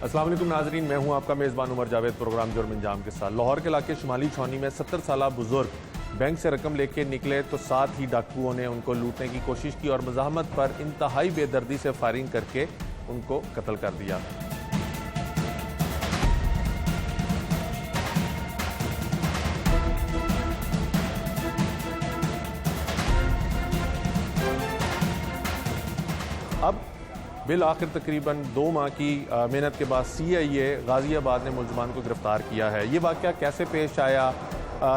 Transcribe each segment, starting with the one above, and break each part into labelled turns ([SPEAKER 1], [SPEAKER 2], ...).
[SPEAKER 1] अस्सलाम वालेकुम नाजरीन, मैं हूं आपका मेज़बान उमर जावेद। प्रोग्राम जुर्म अंजाम के साथ लाहौर के इलाके शुमाली छावनी में 70 साल बुजुर्ग बैंक से रकम लेके निकले तो साथ ही डाकुओं ने उनको लूटने की कोशिश की और मज़ाहमत पर इंतहाई बेदर्दी से फायरिंग करके उनको कत्ल कर दिया। अब बिल आखिर तकरीबन 2 माह की मेहनत के बाद CIA गाज़ियाबाद ने मुलजमान को गिरफ्तार किया है। ये वाक़या कैसे पेश आया,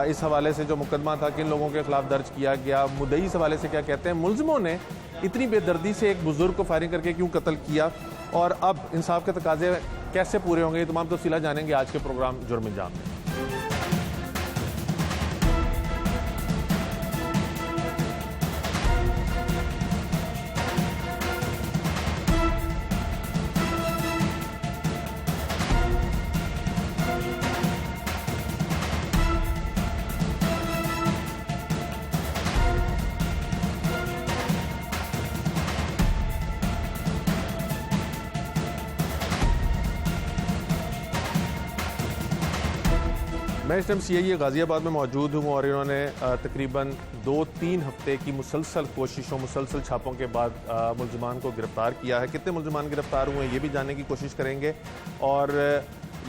[SPEAKER 1] इस हवाले से जो मुकदमा था किन लोगों के खिलाफ दर्ज किया गया, मुद्दई इस हवाले से क्या कहते हैं, मुलजमों ने इतनी बेदर्दी से एक बुजुर्ग को फायरिंग करके क्यों कत्ल किया और अब इंसाफ के तकाजे कैसे पूरे होंगे, ये तमाम तफसीलात जानेंगे आज के प्रोग्राम जुर्म अंजाम में। मैं इस टाइम CIA गाज़ियाबाद में मौजूद हूँ और इन्होंने तकरीबन 2-3 हफ्ते की मुसलसल कोशिशों, मुसलसल छापों के बाद मुलजमान को गिरफ्तार किया है। कितने मुलजमान गिरफ्तार हुए ये भी जानने की कोशिश करेंगे। और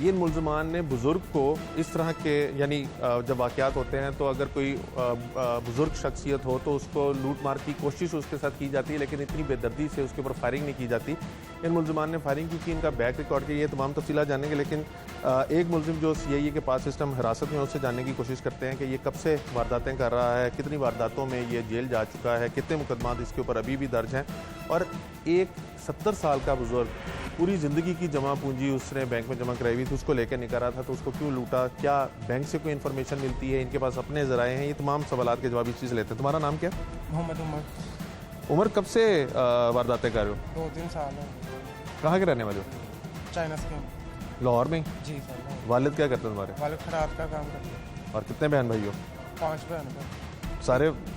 [SPEAKER 1] ये मुलजमान ने बुज़ुर्ग को इस तरह के, यानी जब वाक़यात होते हैं तो अगर कोई बुज़ुर्ग शख्सियत हो तो उसको लूट मार की कोशिश उसके साथ की जाती है, लेकिन इतनी बेदर्दी से उसके ऊपर फायरिंग नहीं की जाती। इन मुलजमान ने फायरिंग की, इनका बैक रिकॉर्ड किया, ये तमाम तफसीलात जानेंगे। लेकिन एक मुलजिम जो CIA के पास सिस्टम हिरासत में, उससे जानने की कोशिश करते हैं कि ये कब से वारदातें कर रहा है, कितनी वारदातों में ये जेल जा चुका है, कितने मुकदमात इसके ऊपर अभी भी दर्ज हैं। और एक 70 साल का बुजुर्ग, पूरी ज़िंदगी की जमा पूंजी उसने बैंक में जमा कराई हुई थी, उसको लेकर निकल रहा था, तो उसको क्यों लूटा, क्या बैंक से कोई इन्फॉर्मेशन मिलती है, इनके पास अपने ज़राए हैं, ये तमाम सवालात के जवाब इस चीज़ लेते हैं। तुम्हारा नाम क्या?
[SPEAKER 2] मोहम्मद उमर।
[SPEAKER 1] उमर, कब से वारदातें कर रहे हो?
[SPEAKER 2] 2-3 साल है।
[SPEAKER 1] कहाँ के रहने वाले हो?
[SPEAKER 2] China scheme.
[SPEAKER 1] लाहौर में?
[SPEAKER 2] जी सर।
[SPEAKER 1] वालिद क्या करते हैं तुम्हारे?
[SPEAKER 2] वालिद खराब का काम करते हैं।
[SPEAKER 1] और कितने बहन भाई हो?
[SPEAKER 2] 5 बहन हैं।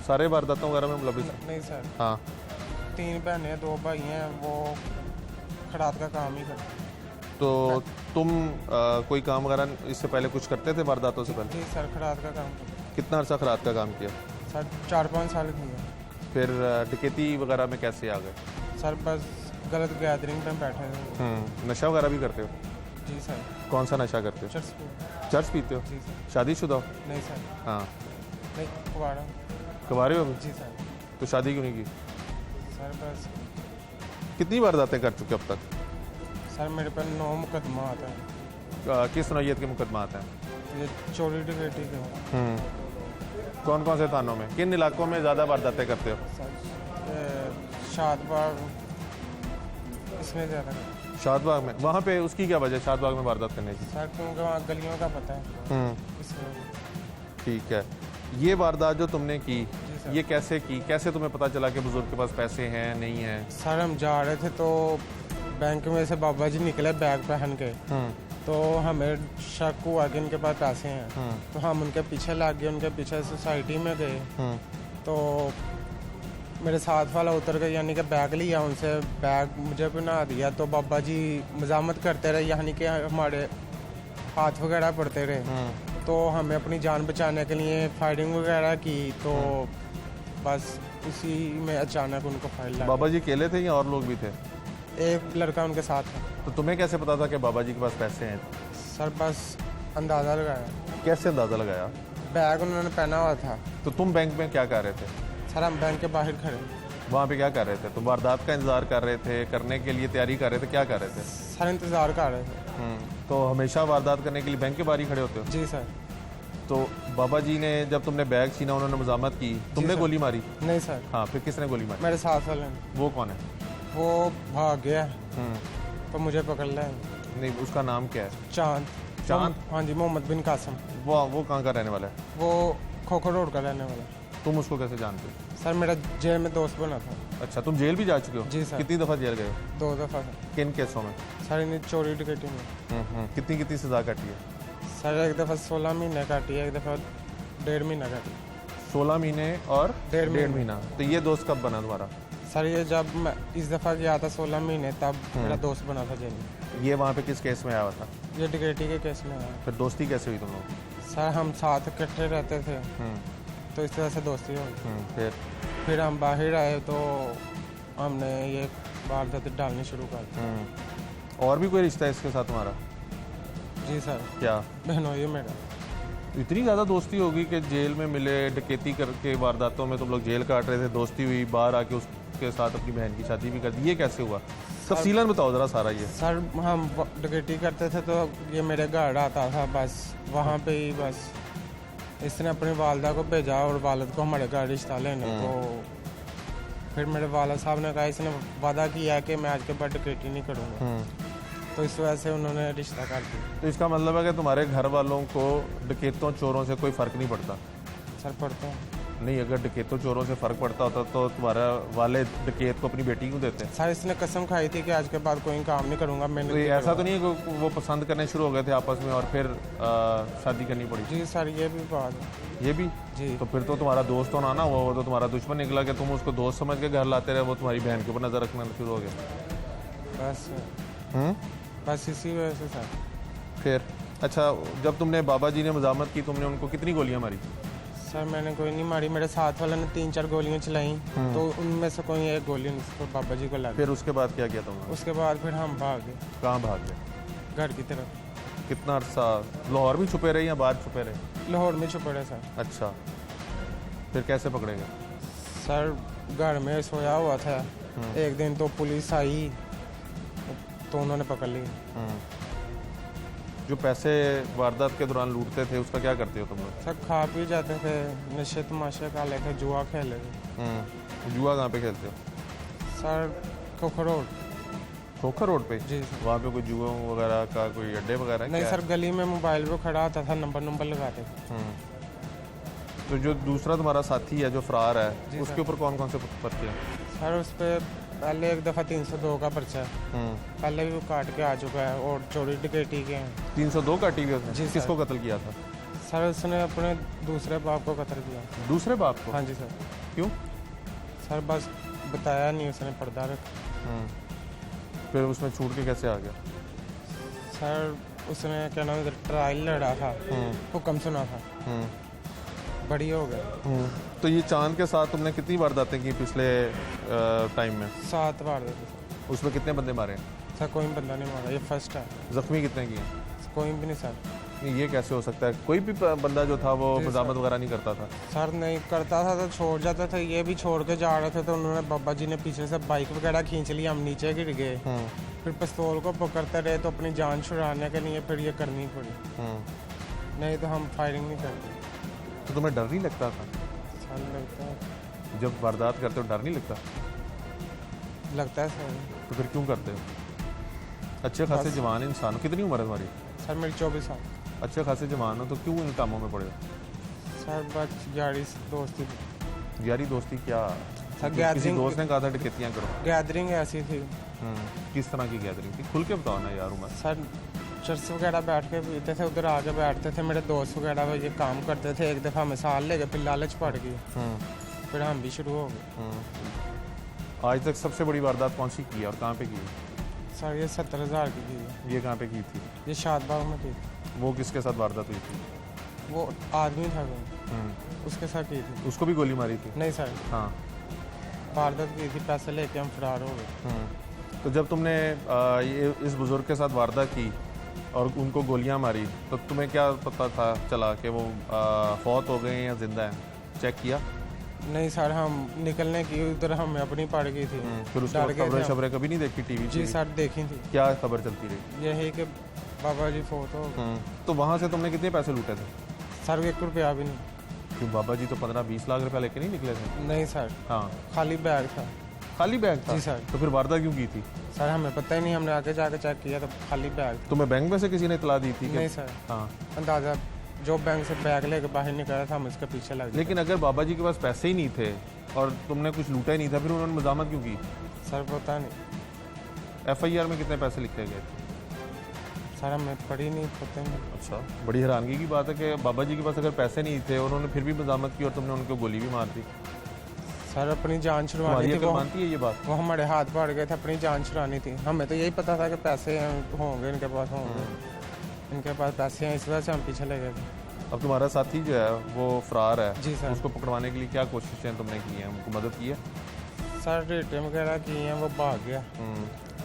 [SPEAKER 1] सारे वारदातों वगैरह में मुलविस?
[SPEAKER 2] नहीं सर।
[SPEAKER 1] हाँ।
[SPEAKER 2] 3 बहनें 2 भाई हैं, वो खराब का काम ही करते हैं।
[SPEAKER 1] तो तुम कोई काम वगैरह इससे पहले कुछ करते थे वारदातों से पहले?
[SPEAKER 2] जी सर, खराब का काम करते हैं।
[SPEAKER 1] कितना अर्सा खराब का काम किया?
[SPEAKER 2] सर 4-5 साल किया।
[SPEAKER 1] फिर डकैती वगैरह में कैसे आ गए?
[SPEAKER 2] सर बस गलत गैदरिंग में बैठे थे।
[SPEAKER 1] नशा वगैरह भी करते हो?
[SPEAKER 2] जी सर।
[SPEAKER 1] कौन सा नशा करते हो? चर्च पीते हो?
[SPEAKER 2] जी सर।
[SPEAKER 1] शादीशुदा हो?
[SPEAKER 2] नहीं सर।
[SPEAKER 1] हाँ।
[SPEAKER 2] नहीं, कुवारा।
[SPEAKER 1] कुंवारे हो अभी?
[SPEAKER 2] जी सर।
[SPEAKER 1] तो शादी क्यों नहीं की?
[SPEAKER 2] सर बस।
[SPEAKER 1] कितनी वारदातें कर चुके अब तक?
[SPEAKER 2] सर मेरे पर 9 मुकदमा आता है।
[SPEAKER 1] किस नौइयत के मुकदमा आते हैं?
[SPEAKER 2] ये चोरी डकैती के।
[SPEAKER 1] कौन कौन से थानों में, किन इलाकों में ज़्यादा वारदातें करते हो?
[SPEAKER 2] सर शादबाग, इसमें ज़्यादा।
[SPEAKER 1] शादबाग में? वहाँ पे उसकी क्या वजह शादबाग में वारदात करने की?
[SPEAKER 2] सर क्योंकि वहाँ गलियों का पता है, इसलिए।
[SPEAKER 1] ठीक है। ये वारदात जो तुमने की, ये कैसे की, कैसे तुम्हें पता चला कि बुजुर्ग के पास पैसे हैं नहीं हैं?
[SPEAKER 2] सर हम जा रहे थे तो बैंक में से बाबा जी निकले बैग पहन के, तो हमें शक हुआ कि इनके पास पैसे हैं। तो हम उनके पीछे लग गए, उनके पीछे सोसाइटी में गए। तो मेरे साथ वाला उतर गया, यानी कि बैग लिया उनसे, बैग मुझे बना दिया। तो बाबा जी मजामत करते रहे, यानी कि हमारे हाथ वगैरह पड़ते रहे। तो हमें अपनी जान बचाने के लिए फायरिंग वगैरह की, तो बस उसी में अचानक उनको फायर लगा।
[SPEAKER 1] बाबा जी अकेले थे या और लोग भी थे?
[SPEAKER 2] एक लड़का उनके साथ था।
[SPEAKER 1] तो तुम्हें कैसे पता था कि बाबा जी के पास पैसे हैं?
[SPEAKER 2] सर बस अंदाज़ा लगाया।
[SPEAKER 1] कैसे अंदाज़ा लगाया?
[SPEAKER 2] बैग उन्होंने पहना हुआ था।
[SPEAKER 1] तो तुम बैंक में क्या कर रहे थे?
[SPEAKER 2] सर हम बैंक के बाहर खड़े।
[SPEAKER 1] वहाँ पे क्या कर रहे थे? तुम वारदात का इंतजार कर रहे थे, करने के लिए तैयारी कर रहे थे, क्या कर रहे थे?
[SPEAKER 2] सर इंतज़ार कर रहे थे।
[SPEAKER 1] तो हमेशा वारदात करने के लिए बैंक के बाहर ही खड़े होते हो?
[SPEAKER 2] जी सर।
[SPEAKER 1] तो बाबा जी ने जब तुमने बैग छीना, उन्होंने मजामत की, तुमने गोली मारी?
[SPEAKER 2] नहीं सर।
[SPEAKER 1] हाँ, फिर किसने गोली मारी?
[SPEAKER 2] मेरे साथ वाले ने।
[SPEAKER 1] वो कौन है?
[SPEAKER 2] वो भाग गया, तो मुझे पकड़ लिया।
[SPEAKER 1] नहीं, उसका नाम क्या है?
[SPEAKER 2] चांद।
[SPEAKER 1] चांद?
[SPEAKER 2] हाँ जी, मोहम्मद बिन कासिम।
[SPEAKER 1] वो कहाँ का रहने वाला है?
[SPEAKER 2] वो खोखो रोड का रहने वाला।
[SPEAKER 1] तुम उसको कैसे जानते हो?
[SPEAKER 2] सर मेरा जेल में दोस्त बना था।
[SPEAKER 1] अच्छा, तुम जेल भी जा चुके हो?
[SPEAKER 2] जी सर।
[SPEAKER 1] कितनी दफ़ा जेल गए हो?
[SPEAKER 2] 2 दफ़ा सर।
[SPEAKER 1] किन केसों में?
[SPEAKER 2] सर इन्हें चोरी डकैती में।
[SPEAKER 1] कितनी कितनी सजा काटी है?
[SPEAKER 2] सर एक दफ़ा 16 महीने काटी है, एक दफ़ा 1.5 महीना काटी।
[SPEAKER 1] 16 महीने और 1.5 महीना। तो ये दोस्त कब बना तुम्हारा?
[SPEAKER 2] सर ये जब मैं इस दफ़ा गया था 16 महीने, तब मेरा दोस्त बना था जेल में।
[SPEAKER 1] ये वहाँ पे किस केस में आया हुआ था?
[SPEAKER 2] ये डकैती के केस में आया।
[SPEAKER 1] फिर दोस्ती कैसे हुई तुम लोग?
[SPEAKER 2] सर हम साथ इकट्ठे रहते थे, तो इस तरह से दोस्ती हो गई। फिर हम बाहर आए तो हमने ये वारदात डालनी शुरू कर दी।
[SPEAKER 1] और भी कोई रिश्ता है इसके साथ तुम्हारा?
[SPEAKER 2] जी सर,
[SPEAKER 1] क्या
[SPEAKER 2] बहनोई है मेरा।
[SPEAKER 1] इतनी ज़्यादा दोस्ती होगी कि जेल में मिले, डकैती करके वारदातों में तुम लोग जेल काट रहे थे, दोस्ती हुई, बाहर आके उसके साथ अपनी बहन की शादी भी कर दी, ये कैसे हुआ? तफसीलन बताओ ज़रा सारा ये।
[SPEAKER 2] सर हम डकैती करते थे तो ये मेरे घर आता था, बस वहाँ पे ही बस इसने अपनी वालदा को भेजा और वालद को हमारे घर रिश्ता लेने को। फिर मेरे वालद साहब ने कहा इसने वादा किया है कि मैं आज के बाद डकैती नहीं करूँगा, तो इस वजह से उन्होंने रिश्ता कर दिया।
[SPEAKER 1] तो इसका मतलब है कि तुम्हारे घर वालों को डकैतों चोरों से कोई फ़र्क नहीं पड़ता?
[SPEAKER 2] सर पढ़ते हैं।
[SPEAKER 1] नहीं, अगर डकैतों चोरों से फ़र्क पड़ता होता तो तुम्हारा वाले डकैत को अपनी बेटी क्यों देते?
[SPEAKER 2] सर इसने कसम खाई थी कि आज के बाद कोई काम नहीं करूँगा मैंने।
[SPEAKER 1] तो ऐसा तो नहीं है कि वो पसंद करने शुरू हो गए थे आपस में और फिर शादी करनी पड़ी?
[SPEAKER 2] जी सर, ये भी बात है।
[SPEAKER 1] ये भी
[SPEAKER 2] जी।
[SPEAKER 1] तो फिर तो तुम्हारा दोस्त होना ना, वो तो तुम्हारा दुश्मन निकला कि तुम उसको दोस्त समझ के घर लाते रहे, वो तुम्हारी बहन के ऊपर नज़र रखना शुरू हो गया।
[SPEAKER 2] बस इसी वजह से सर।
[SPEAKER 1] फिर अच्छा, जब तुमने बाबा जी ने मजामत की, तुमने उनको कितनी गोलियां मारी?
[SPEAKER 2] सर मैंने कोई नहीं मारी, मेरे साथ वाले ने 3-4 गोलियां चलाई, तो उनमें से कोई एक गोली उसको बाबा जी को लगी।
[SPEAKER 1] फिर उसके बाद क्या किया तुमने?
[SPEAKER 2] उसके बाद फिर हम भाग गए।
[SPEAKER 1] कहाँ भाग गए?
[SPEAKER 2] घर की तरफ।
[SPEAKER 1] कितना अरसा लाहौर में छुपे रहे या बाहर छुपे रहे?
[SPEAKER 2] लाहौर में छुपे रहे सर।
[SPEAKER 1] अच्छा, फिर कैसे पकड़े गए?
[SPEAKER 2] सर घर में सोया हुआ था, एक दिन तो पुलिस आई तो उन्होंने पकड़ ली।
[SPEAKER 1] जो पैसे वारदात के दौरान लूटते थे उसका क्या करते हो तुम लोग?
[SPEAKER 2] सर खा पी जाते थे, नशे तमाशे खा लेते, जुआ खेल लेते।
[SPEAKER 1] जुआ कहाँ पे खेलते हो?
[SPEAKER 2] Sir Khokhar road.
[SPEAKER 1] Khokhar road पे?
[SPEAKER 2] जी सर।
[SPEAKER 1] वहाँ पे कोई जुआ वगैरह का कोई अड्डे वगैरह है?
[SPEAKER 2] नहीं
[SPEAKER 1] क्या
[SPEAKER 2] सर, गली में मोबाइल पे खड़ा होता था, नंबर लगाते थे।
[SPEAKER 1] तो जो दूसरा तुम्हारा साथी है जो फरार है,
[SPEAKER 2] जी
[SPEAKER 1] उसके
[SPEAKER 2] सर।
[SPEAKER 1] ऊपर कौन कौन से पर्चे हैं?
[SPEAKER 2] सर उस पर पहले एक दफ़ा 302 का पर्चा है, पहले भी वो काट के आ चुका है, और चोरी डकैती के हैं।
[SPEAKER 1] 302 काटी हुई उसने?
[SPEAKER 2] जी सर।
[SPEAKER 1] किसको कत्ल किया था?
[SPEAKER 2] सर उसने अपने दूसरे बाप को कत्ल किया।
[SPEAKER 1] दूसरे बाप को?
[SPEAKER 2] हाँ जी सर।
[SPEAKER 1] क्यों?
[SPEAKER 2] सर बस बताया नहीं उसने, पर्दा रखा।
[SPEAKER 1] फिर उसमें छूट के कैसे आ गया?
[SPEAKER 2] सर उसने क्या नाम, ट्रायल लड़ा था, हुक्म सुना था, बड़ी हो गई।
[SPEAKER 1] तो ये चांद के साथ तुमने कितनी वारदातें की पिछले टाइम में?
[SPEAKER 2] 7 बार देते सर।
[SPEAKER 1] उसमें कितने बंदे मारे?
[SPEAKER 2] सर कोई बंदा नहीं मारा, ये फर्स्ट है।
[SPEAKER 1] जख्मी कितने किए?
[SPEAKER 2] कोई भी नहीं सर।
[SPEAKER 1] नहीं, ये कैसे हो सकता है? कोई भी बंदा जो था वो मजामत वगैरह नहीं करता था?
[SPEAKER 2] सर नहीं करता था तो छोड़ जाता था, ये भी छोड़ के जा रहे थे तो उन्होंने बाबा जी ने पीछे से बाइक वगैरह खींच ली, हम नीचे गिर गए। फिर पिस्तौल को पकड़ते रहे तो अपनी जान छुड़ाने के लिए फिर ये करनी पड़ी, नहीं तो हम फायरिंग नहीं करते।
[SPEAKER 1] तो तुम्हें डर नहीं लगता था?
[SPEAKER 2] सर लगता है।
[SPEAKER 1] जब वारदात करते हो डर नहीं लगता?
[SPEAKER 2] लगता है सर।
[SPEAKER 1] तो फिर क्यों करते हो? अच्छे खासे जवान इंसान हो, कितनी उम्र है तुम्हारी?
[SPEAKER 2] सर मेरी 24 साल।
[SPEAKER 1] अच्छे खासे जवान हो तो क्यों इन कामों में पड़े हो?
[SPEAKER 2] सर बस यारी दोस्ती।
[SPEAKER 1] यारी दोस्ती क्या?
[SPEAKER 2] सर
[SPEAKER 1] किसी
[SPEAKER 2] गैदरिंग,
[SPEAKER 1] दोस्त ने कहा था डकैतियाँ करो?
[SPEAKER 2] गैदरिंग ऐसी थी।
[SPEAKER 1] किस तरह की गैदरिंग थी? खुल के बताओ ना यार उमर।
[SPEAKER 2] सर चर्च वगैरह बैठ के पीते थे, उधर आके बैठते थे, मेरे दोस्त वगैरह ये काम करते थे। एक दफ़ा मिसाल ले गए, फिर लालच पड़ गई, फिर हम भी शुरू हो गए।
[SPEAKER 1] आज तक सबसे बड़ी वारदात कौन सी की है और कहाँ पे की है?
[SPEAKER 2] सर ये 70,000 की थी।
[SPEAKER 1] ये कहाँ पे की थी?
[SPEAKER 2] ये शादबाग में की थी।
[SPEAKER 1] वो किसके साथ वारदात हुई थी?
[SPEAKER 2] वो आदमी था कोई, उसके साथ की थी।
[SPEAKER 1] उसको भी गोली मारी थी?
[SPEAKER 2] नहीं सर,
[SPEAKER 1] हाँ।
[SPEAKER 2] वारदात की थी, पैसे लेके हम फरार हो गए।
[SPEAKER 1] तो जब तुमने ये इस बुज़ुर्ग के साथ वारदात की और उनको गोलियां मारी तो तुम्हें क्या पता था चला कि वो फौत हो गए हैं या जिंदा हैं? चेक किया?
[SPEAKER 2] नहीं सर, हम निकलने की उधर हमें अपनी पड़ गई थी।
[SPEAKER 1] फिर उसके बाद खबरें शबरें कभी नहीं देखी टीवी?
[SPEAKER 2] जी सर देखी थी।
[SPEAKER 1] क्या खबर चलती रही?
[SPEAKER 2] यही कि बाबा जी फौत हो।
[SPEAKER 1] तो वहाँ से तुमने कितने पैसे लूटे थे?
[SPEAKER 2] सर 1 रुपया भी नहीं।
[SPEAKER 1] क्यों, बाबा जी तो 15-20 लाख रुपया लेके नहीं निकले थे?
[SPEAKER 2] नहीं सर,
[SPEAKER 1] हाँ,
[SPEAKER 2] खाली बैग था।
[SPEAKER 1] खाली बैग था?
[SPEAKER 2] जी सर।
[SPEAKER 1] तो फिर वारदात क्यों की थी?
[SPEAKER 2] सर हमें पता ही नहीं, हमने आगे जाके चेक किया तो खाली बैग।
[SPEAKER 1] तुम्हें बैंक में से किसी ने इतला दी थी?
[SPEAKER 2] नहीं सर।
[SPEAKER 1] हाँ,
[SPEAKER 2] अंदाजा जो बैंक से बैग लेके बाहर निकला था, हम इसके पीछे लग गए।
[SPEAKER 1] लेकिन अगर बाबा जी के पास पैसे ही नहीं थे और तुमने कुछ लूटा ही नहीं था, फिर उन्होंने मजामत क्यों की?
[SPEAKER 2] सर पता नहीं।
[SPEAKER 1] FIR में कितने पैसे लिखे गए थे?
[SPEAKER 2] सर हमें पड़ी नहीं, पता नहीं।
[SPEAKER 1] अच्छा, बड़ी हैरानगी की बात है कि बाबा जी के पास अगर पैसे नहीं थे, उन्होंने फिर भी मजामत की और तुमने उनको गोली भी मार दी।
[SPEAKER 2] सर अपनी जान
[SPEAKER 1] तुम्हारी
[SPEAKER 2] छुड़वानी थी
[SPEAKER 1] अकल
[SPEAKER 2] वो
[SPEAKER 1] मानती है ये बात?
[SPEAKER 2] वो हमारे हाथ पड़ गए थे, अपनी जान छुड़ानी थी। हमें तो यही पता था कि पैसे होंगे इनके पास, इनके पास पैसे हैं, इस वजह से हम पीछे लगे थे।
[SPEAKER 1] अब तुम्हारा साथी जो है वो फरार है,
[SPEAKER 2] जी सर।
[SPEAKER 1] उसको पकड़वाने के लिए क्या कोशिशें तुमने की हैं, उनको मदद की है?
[SPEAKER 2] सर रेटें वगैरह की हैं, वो भाग गया।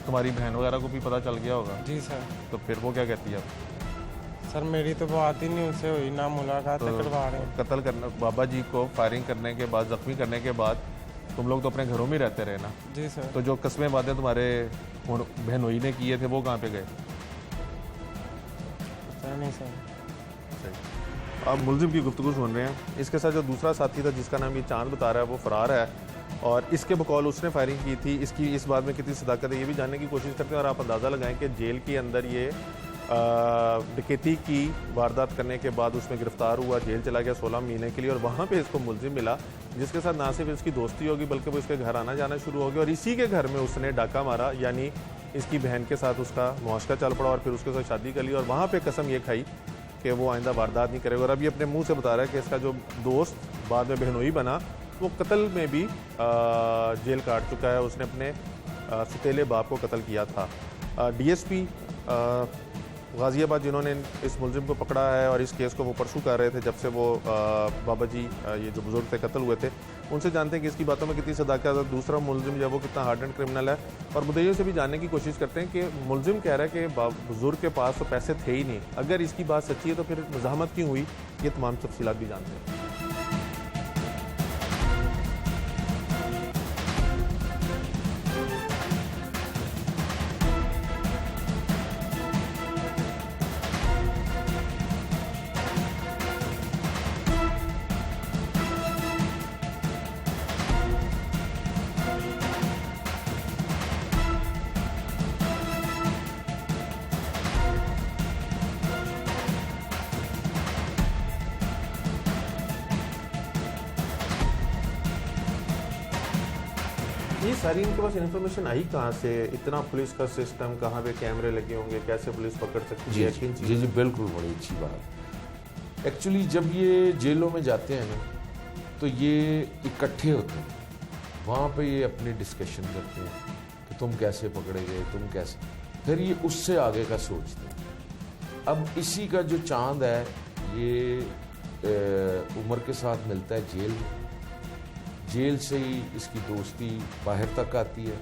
[SPEAKER 1] तुम्हारी बहन वगैरह को भी पता चल गया होगा?
[SPEAKER 2] जी सर।
[SPEAKER 1] तो फिर वो क्या कहती है?
[SPEAKER 2] सर मेरी तो बात ही नहीं उनसे हुई, ना मुलाकात करवा रहे हैं।
[SPEAKER 1] कत्ल करने बाबा जी को फायरिंग करने के बाद, जख्मी करने के बाद तुम लोग तो अपने घरों में रहते रहे ना?
[SPEAKER 2] जी सर।
[SPEAKER 1] तो जो कस्में वादे तुम्हारे बहनोई ने किए थे वो कहाँ पे गए?
[SPEAKER 2] सर नहीं सर।
[SPEAKER 1] आप मुलजिम की गुफ्तगू सुन रहे हैं। इसके साथ जो दूसरा साथी था जिसका नाम ये चांद बता रहा है वो फरार है और इसके बकौल उसने फायरिंग की थी। इसकी इस बात में कितनी सदाकत है ये भी जानने की कोशिश करते हैं और आप अंदाज़ा लगाएं कि जेल के अंदर ये डकैती की वारदात करने के बाद उसमें गिरफ्तार हुआ, जेल चला गया 16 महीने के लिए और वहाँ पे इसको मुलजिम मिला जिसके साथ ना सिर्फ इसकी दोस्ती होगी बल्कि वो इसके घर आना जाना शुरू हो गया और इसी के घर में उसने डाका मारा, यानी इसकी बहन के साथ उसका मुआशरा चल पड़ा और फिर उसके साथ शादी कर ली और वहाँ पे कसम ये खाई कि वो आइंदा वारदात नहीं करेगा। और अब ये अपने मुंह से बता रहा है कि इसका जो दोस्त बाद में बहनोई बना वो कत्ल में भी जेल काट चुका है, उसने अपने सतीले बाप को कत्ल किया था। डीएसपी गाज़ियाबाद जिन्होंने इस मुलजिम को पकड़ा है और इस केस को वो परसू कर रहे थे जब से वो बाबा जी ये जो बुज़ुर्ग थे कत्ल हुए थे, उनसे जानते हैं कि इसकी बातों में कितनी सदाकत है। दूसरा मुलजिम जो है वो कितना हार्ड एंड क्रिमिनल है और मुद्दइयों से भी जानने की कोशिश करते हैं कि मुलजिम कह रहा है कि बुज़ुर्ग के पास तो पैसे थे ही नहीं, अगर इसकी बात सच्ची है तो फिर मज़ाहमत क्यों हुई, ये तमाम तफसीलात भी जानते हैं। ये सारी इनके पास इन्फॉर्मेशन आई कहाँ से? इतना पुलिस का सिस्टम, कहाँ पे कैमरे लगे होंगे, कैसे पुलिस पकड़ सकती है?
[SPEAKER 3] जी जी बिल्कुल, बड़ी अच्छी बात। एक्चुअली जब ये जेलों में जाते हैं ना तो ये इकट्ठे होते हैं, वहाँ पे ये अपनी डिस्कशन करते हैं कि तुम कैसे पकड़े गए, तुम कैसे, फिर ये उससे आगे का सोचते हैं। अब इसी का जो चांद है ये उमर के साथ मिलता है जेल में, जेल से ही इसकी दोस्ती बाहर तक आती है,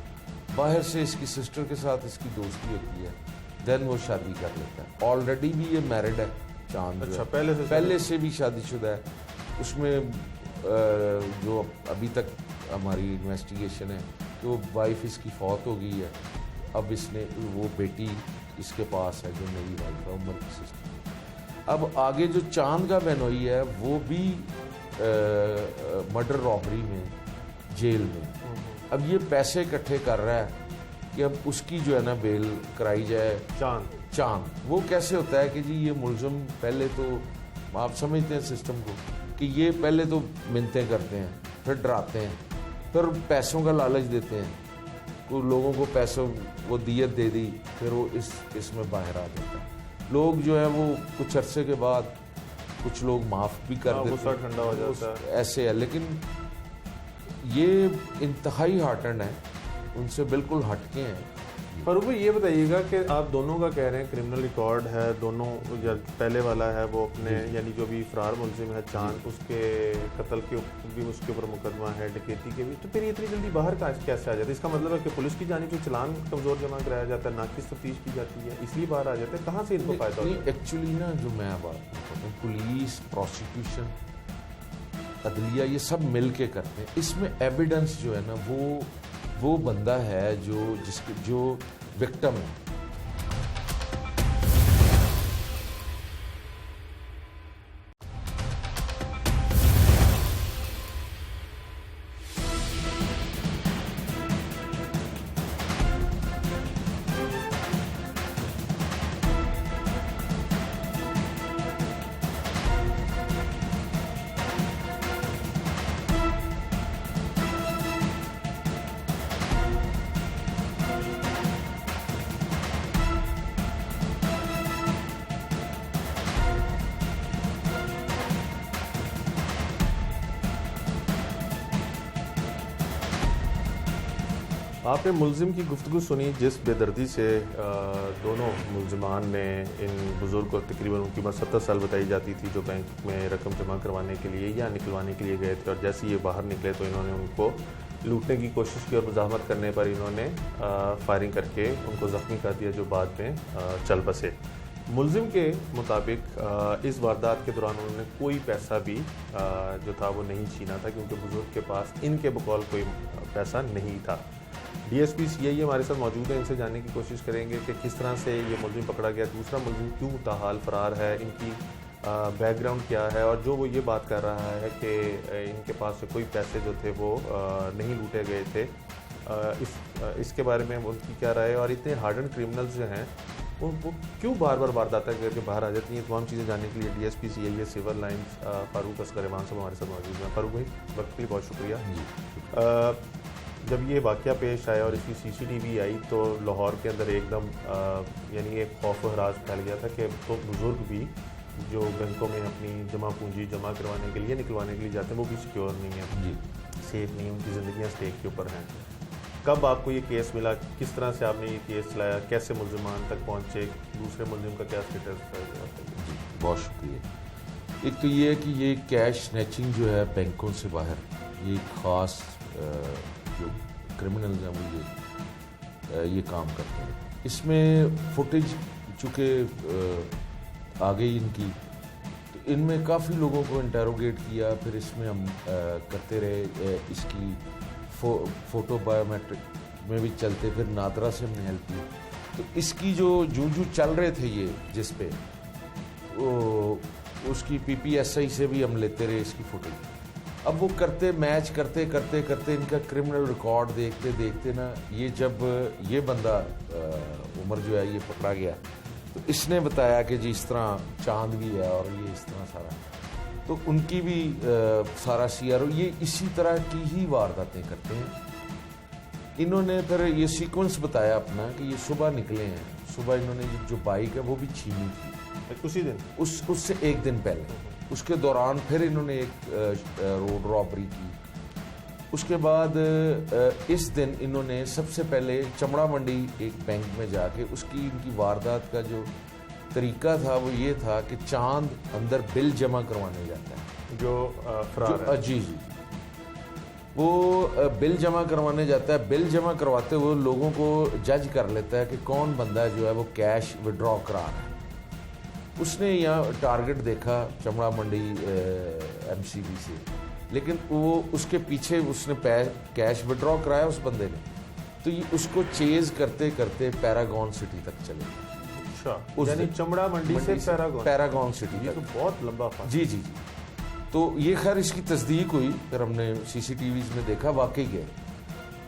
[SPEAKER 3] बाहर से इसकी सिस्टर के साथ इसकी दोस्ती होती है, देन वो शादी कर लेता है। ऑलरेडी भी ये मैरिड है चांद।
[SPEAKER 1] अच्छा,
[SPEAKER 3] पहले से भी शादीशुदा है। उसमें जो अभी तक हमारी इन्वेस्टिगेशन है कि वो वाइफ इसकी फौत हो गई है, अब इसने वो बेटी इसके पास है जो मेरी वाइफ है, उमर की सिस्टर। अब आगे जो चांद का बहनोई है वो भी मर्डर रॉबरी में जेल में। अब ये पैसे इकट्ठे कर रहा है कि अब उसकी जो है ना बेल कराई जाए। चांद वो कैसे होता है कि जी ये मुलजिम पहले तो आप समझते हैं सिस्टम को कि ये पहले तो मिन्नतें करते हैं, फिर डराते हैं, फिर पैसों का लालच देते हैं, तो लोगों को पैसों वो दियत दे दी, फिर वो इसमें बाहर आ जाता है। लोग जो है वो कुछ अरसे के बाद कुछ लोग माफ़ भी कर देते हैं,
[SPEAKER 1] ठंडा हो जाता है,
[SPEAKER 3] ऐसे है। लेकिन ये इंतहाई हार्ट एंड है, उनसे बिल्कुल हटके हैं।
[SPEAKER 1] फारूक भाई ये बताइएगा कि आप दोनों का कह रहे हैं क्रिमिनल रिकॉर्ड है दोनों, या पहले वाला है वो अपने यानी जो भी फरार मुलजिम है चांद, उसके कत्ल के भी उसके ऊपर मुकदमा है, डकैती के भी, तो फिर इतनी जल्दी बाहर कैसे आ जाता है? इसका मतलब है कि पुलिस की जानी जो चलान कमज़ोर जमा कराया जाता है, नाकिस तफ्तीश की जाती है, इसलिए बाहर आ जाता है। कहाँ से इनको फायदा होता है?
[SPEAKER 3] एक्चुअली ना जो मैं बात करता हूँ, पुलिस, प्रोसिक्यूशन, अदलिया ये सब मिल के करते हैं। इसमें एविडेंस जो है ना वो बंदा है जो विक्टिम है।
[SPEAKER 1] आपने मुलजिम की गुफ्तगू सुनी जिस बेदर्दी से दोनों मुलजिमान ने इन बुज़ुर्ग को, तकरीबन उनकी उम्र 70 साल बताई जाती थी, जो बैंक में रकम जमा करवाने के लिए या निकलवाने के लिए गए थे, और जैसे ये बाहर निकले तो इन्होंने उनको लूटने की कोशिश की और मुज़ाहमत करने पर इन्होंने फायरिंग करके उनको ज़ख्मी कर दिया, जो बाद में चल बसे। मुलजिम के मुताबिक इस वारदात के दौरान उन्होंने कोई पैसा भी जो था वो नहीं छीना था, क्योंकि बुज़ुर्ग के पास इनके बकौल कोई पैसा नहीं था। DSP CIA हमारे साथ मौजूद है, इनसे जानने की कोशिश करेंगे कि किस तरह से ये मुलजिम पकड़ा गया, दूसरा मुलजिम क्यों ताहाल फ़रार है, इनकी बैकग्राउंड क्या है, और जो वो ये बात कर रहा है कि इनके पास से कोई पैसे जो थे वो नहीं लूटे गए थे, इसके बारे में उनकी क्या राय है, और इतने हार्डन क्रिमिनल्स जो हैं वो क्यों बार बार वारदातें करके बाहर आ जाती हैं। तमाम चीज़ें जानने के लिए DSP CIA civil lines Farooq Asghar Imam sahab हमारे साथ मौजूद हैं। फारूक भाई, वक्त के लिए बहुत शुक्रिया। जब ये वाक़या पेश आया और इसकी CCTV आई तो लाहौर के अंदर एकदम यानी एक खौफ व हरास फैल गया था कि तो बुज़ुर्ग भी जो बैंकों में अपनी जमा पूंजी जमा करवाने के लिए, निकलवाने के लिए जाते हैं, वो भी सिक्योर नहीं है जी, सेफ नहीं, उनकी ज़िंदगियाँ स्टेक के ऊपर हैं। कब आपको ये केस मिला, किस तरह से आपने ये केस लाया, कैसे मुलजिमान तक पहुँचे, दूसरे मुलजिम का क्या स्टेटस है?
[SPEAKER 3] जी बहुत शुक्रिया। एक तो ये है कि ये कैश स्नैचिंग जो है बैंकों से बाहर, ये ख़ास जो क्रिमिनल्स हैं वो ये काम करते हैं। इसमें फुटेज चूँकि आ गई इनकी, तो इनमें काफ़ी लोगों को इंटेरोगेट किया, फिर इसमें हम करते रहे, इसकी फ़ोटो बायोमेट्रिक में भी चलते, फिर नादरा से हमने हेल्प की। तो इसकी जो जूझू चल रहे थे ये जिस पे उसकी PPSI से भी हम लेते रहे इसकी फुटेज। अब वो करते मैच करते करते करते इनका क्रिमिनल रिकॉर्ड देखते देखते ना, ये जब ये बंदा उमर जो है ये पकड़ा गया, तो इसने बताया कि जी इस तरह चांद भी है और ये इस तरह सारा, तो उनकी भी सारा CRO ये इसी तरह की ही वारदातें करते हैं। इन्होंने फिर ये सीक्वेंस बताया अपना कि ये सुबह निकले हैं, सुबह इन्होंने जो बाइक है वो भी छीनी थी
[SPEAKER 1] उसी दिन,
[SPEAKER 3] उससे एक दिन पहले, उसके दौरान फिर इन्होंने एक रोड रॉबरी की। उसके बाद इस दिन इन्होंने सबसे पहले चमड़ा मंडी एक बैंक में जाके, उसकी इनकी वारदात का जो तरीका था वो ये था कि चांद अंदर बिल जमा करवाने जाता है,
[SPEAKER 1] जो फरार है।
[SPEAKER 3] जी जी, वो बिल जमा करवाने जाता है। बिल जमा करवाते हुए लोगों को जज कर लेता है कि कौन बंदा जो है वो कैश विड्रॉ करा रहा है। उसने यहाँ टारगेट देखा चमड़ा मंडी MCB से, लेकिन वो उसके पीछे उसने कैश विड्रॉ कराया उस बंदे ने, तो ये उसको चेज करते करते पैरागॉन सिटी तक चले।
[SPEAKER 1] अच्छा, यानी चमड़ा मंडी से
[SPEAKER 3] पैरागॉन सिटी
[SPEAKER 1] तक, तो बहुत लंबा फासला।
[SPEAKER 3] जी जी जी। तो ये खैर इसकी तस्दीक हुई, फिर हमने CCTVs में देखा वाकई गए,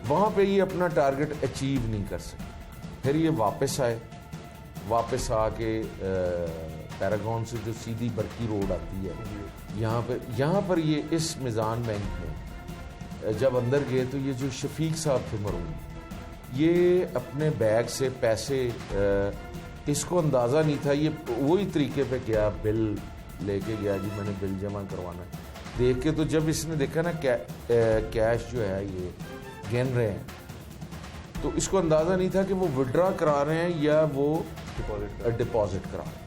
[SPEAKER 3] वहाँ पे ये अपना टारगेट अचीव नहीं कर सके। फिर ये वापस आए, वापस आके पैरागॉन से जो सीधी बरकी रोड आती है यहाँ पर ये इस मिज़ान बैंक में जब अंदर गए तो ये जो शफीक साहब थे मरूम, ये अपने बैग से पैसे, इसको अंदाज़ा नहीं था, ये वही तरीके पे गया, बिल लेके गया, जी मैंने बिल जमा करवाना है। देख के तो जब इसने देखा ना कैश जो है ये गिन रहे हैं, तो इसको अंदाज़ा नहीं था कि वो विड्रॉ करा रहे हैं या वो डिपॉजिट करा रहे हैं।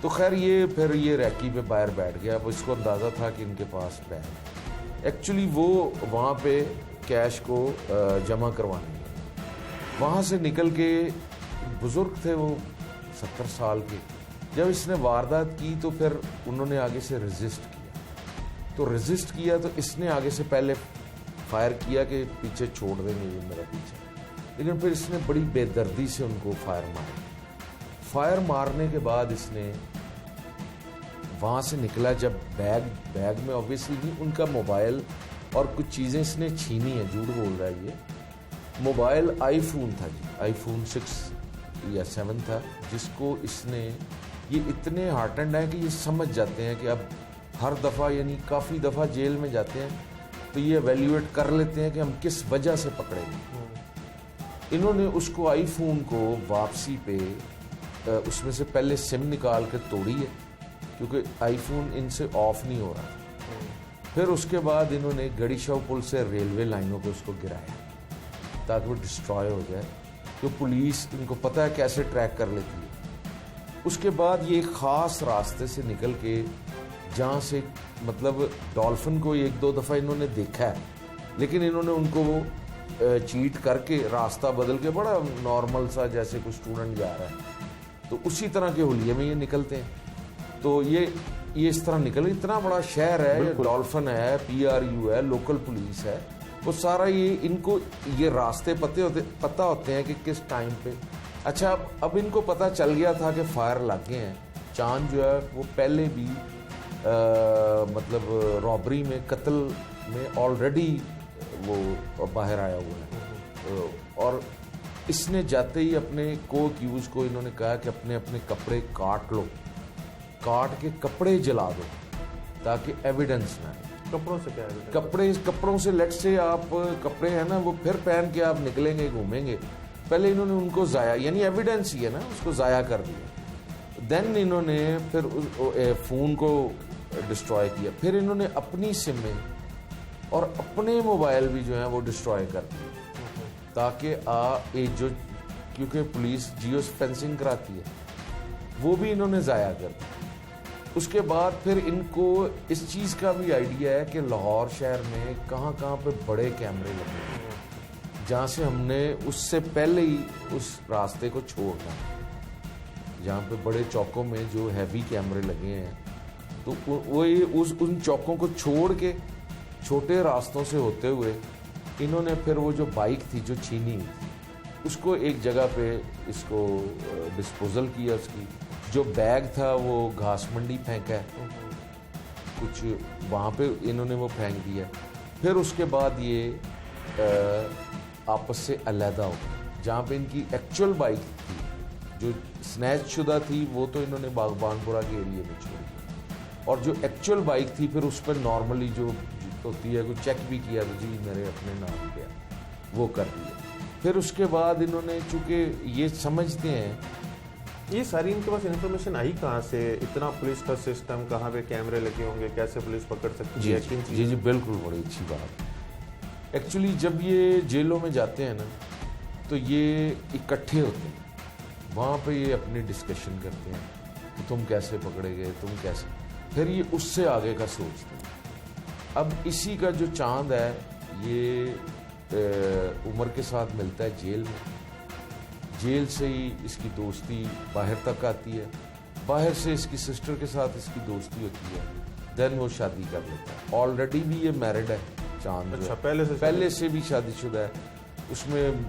[SPEAKER 3] तो खैर ये फिर ये रैकी पे बाहर बैठ गया, वो इसको अंदाज़ा था कि इनके पास बैग, एक्चुअली वो वहाँ पे कैश को जमा करवाने गए। वहाँ से निकल के बुज़ुर्ग थे वो 70 साल के, जब इसने वारदात की तो फिर उन्होंने आगे से रेजिस्ट किया, तो रेजिस्ट किया तो इसने आगे से पहले फायर किया कि पीछे छोड़ देंगे ये मेरा पीछे, लेकिन फिर इसने बड़ी बेदर्दी से उनको फायर मारा। फायर मारने के बाद इसने वहाँ से निकला, जब बैग में ऑब्वियसली नहीं, उनका मोबाइल और कुछ चीज़ें इसने छीनी है, झूठ बोल रहा है ये। मोबाइल आईफोन था जी, आईफोन 6 या 7 था, जिसको इसने, ये इतने हार्टेंड हैं कि ये समझ जाते हैं कि अब हर दफ़ा यानी काफ़ी दफ़ा जेल में जाते हैं तो ये एवेल्यूएट कर लेते हैं कि हम किस वजह से पकड़ेंगे। इन्होंने उसको आईफोन को वापसी पे उसमें से पहले सिम निकाल कर तोड़ी है, क्योंकि आईफोन इनसे ऑफ नहीं हो रहा। फिर उसके बाद इन्होंने गड़ी शाह पुल से रेलवे लाइनों पे उसको गिराया, ताकि वो डिस्ट्रॉय हो जाए। तो पुलिस इनको पता है कैसे ट्रैक कर लेती है। उसके बाद ये एक ख़ास रास्ते से निकल के, जहाँ से मतलब डॉल्फिन को एक दो दफ़ा इन्होंने देखा है, लेकिन इन्होंने उनको चीट करके रास्ता बदल के, बड़ा नॉर्मल सा जैसे कोई स्टूडेंट जा रहा है, तो उसी तरह के हुलिये में ये निकलते हैं। तो ये इस तरह निकल, इतना बड़ा शहर है, ये डॉल्फिन है, PRU है, लोकल पुलिस है, वो सारा ये इनको ये रास्ते पता होते हैं कि किस टाइम पे। अच्छा, अब इनको पता चल गया था कि फायर लग गए हैं। चांद जो है वो पहले भी मतलब रॉबरी में, कत्ल में ऑलरेडी वो बाहर आया हुआ है। और इसने जाते ही अपने को एक्यूज को इन्होंने कहा कि अपने अपने कपड़े काट लो, काट के कपड़े जला दो ताकि एविडेंस ना आए।
[SPEAKER 1] कपड़ों से क्या है?
[SPEAKER 3] कपड़ों से, लेट से आप कपड़े हैं ना वो फिर पहन के आप निकलेंगे, घूमेंगे। पहले इन्होंने उनको ज़ाया, यानी एविडेंस ही है ना, उसको ज़ाया कर दिया। देन इन्होंने फिर फ़ोन को डिस्ट्रॉय किया। फिर इन्होंने अपनी सिमें और अपने मोबाइल भी जो है वो डिस्ट्रॉय कर दिए, ताकि जो, क्योंकि पुलिस जियो फेंसिंग कराती है, वो भी इन्होंने ज़ाया कर दिया। उसके बाद फिर इनको इस चीज़ का भी आइडिया है कि लाहौर शहर में कहाँ कहाँ पे बड़े कैमरे लगे हैं, जहाँ से हमने उससे पहले ही उस रास्ते को छोड़ना है, जहाँ पे बड़े चौकों में जो हैवी कैमरे लगे हैं। तो वो ये उन चौकों को छोड़ के छोटे रास्तों से होते हुए इन्होंने फिर वो जो बाइक थी जो छीनी थी, उसको एक जगह पे इसको डिस्पोजल किया। उसकी जो बैग था वो घास मंडी फेंका, कुछ वहाँ पे इन्होंने वो फेंक दिया। फिर उसके बाद ये आपस से अलहदा हो गए। जहाँ पे इनकी एक्चुअल बाइक थी जो स्नैच शुदा थी, वो तो इन्होंने बागबानपुरा के एरिए में छोड़ी, और जो एक्चुअल बाइक थी फिर उस पर नॉर्मली जो होती है, कोई चेक भी किया तो जी मेरे अपने नाम पे, वो कर दिया। फिर उसके बाद इन्होंने, चूँकि ये समझते हैं,
[SPEAKER 1] ये सारी इनके पास इन्फॉर्मेशन आई कहाँ से? इतना पुलिस का सिस्टम, कहाँ पे कैमरे लगे होंगे, कैसे पुलिस पकड़ सकती है?
[SPEAKER 3] जी, बिल्कुल, बड़ी अच्छी बात। एक्चुअली जब ये जेलों में जाते हैं ना, तो ये इकट्ठे होते हैं, वहाँ पे ये अपनी डिस्कशन करते हैं कि तुम कैसे पकड़े गए, तुम कैसे, फिर ये उससे आगे का सोचते हैं। अब इसी का जो चांद है, ये उमर के साथ मिलता है जेल में। जेल से ही इसकी दोस्ती बाहर तक आती है, बाहर से इसकी सिस्टर के साथ इसकी दोस्ती होती है, देन वो शादी कर लेता है। ऑलरेडी भी ये मैरिड है चांद।
[SPEAKER 1] अच्छा,
[SPEAKER 3] पहले से भी शादीशुदा है। उसमें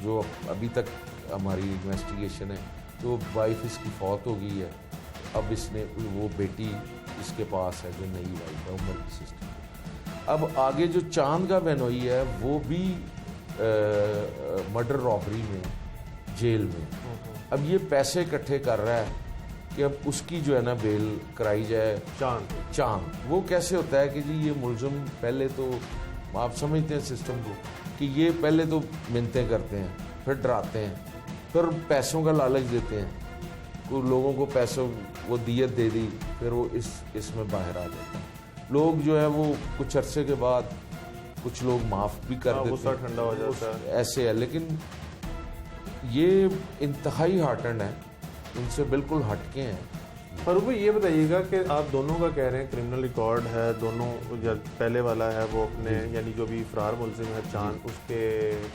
[SPEAKER 3] जो अभी तक हमारी इन्वेस्टिगेशन है, तो वाइफ इसकी फौत हो गई है। अब इसने वो बेटी इसके पास है जो नई वाइफ है, उमर की सिस्टर। अब आगे जो चांद का बहनोई है वो भी मर्डर रॉबरी में जेल में। अब ये पैसे इकट्ठे कर रहा है कि अब उसकी जो है ना बेल कराई जाए। चांद वो कैसे होता है कि जी ये मुलजिम पहले तो, आप समझते हैं सिस्टम को, कि ये पहले तो मिन्नतें करते हैं, फिर डराते हैं, फिर पैसों का लालच देते हैं, कुछ लोगों को पैसों वो दियत दे दी, फिर वो इसमें बाहर आ जाता है। लोग जो है वो कुछ अरसे के बाद कुछ लोग माफ़ भी कर देते हैं,
[SPEAKER 1] ठंडा हो जाता है,
[SPEAKER 3] ऐसे है। लेकिन ये इंतहाई हार्टेंड है, उनसे बिल्कुल हटके हैं।
[SPEAKER 1] फारूक भाई, ये बताइएगा कि आप दोनों का कह रहे हैं क्रिमिनल रिकॉर्ड है, दोनों पहले वाला है वो अपने, यानी जो भी फरार मुलजिम है चांद, उसके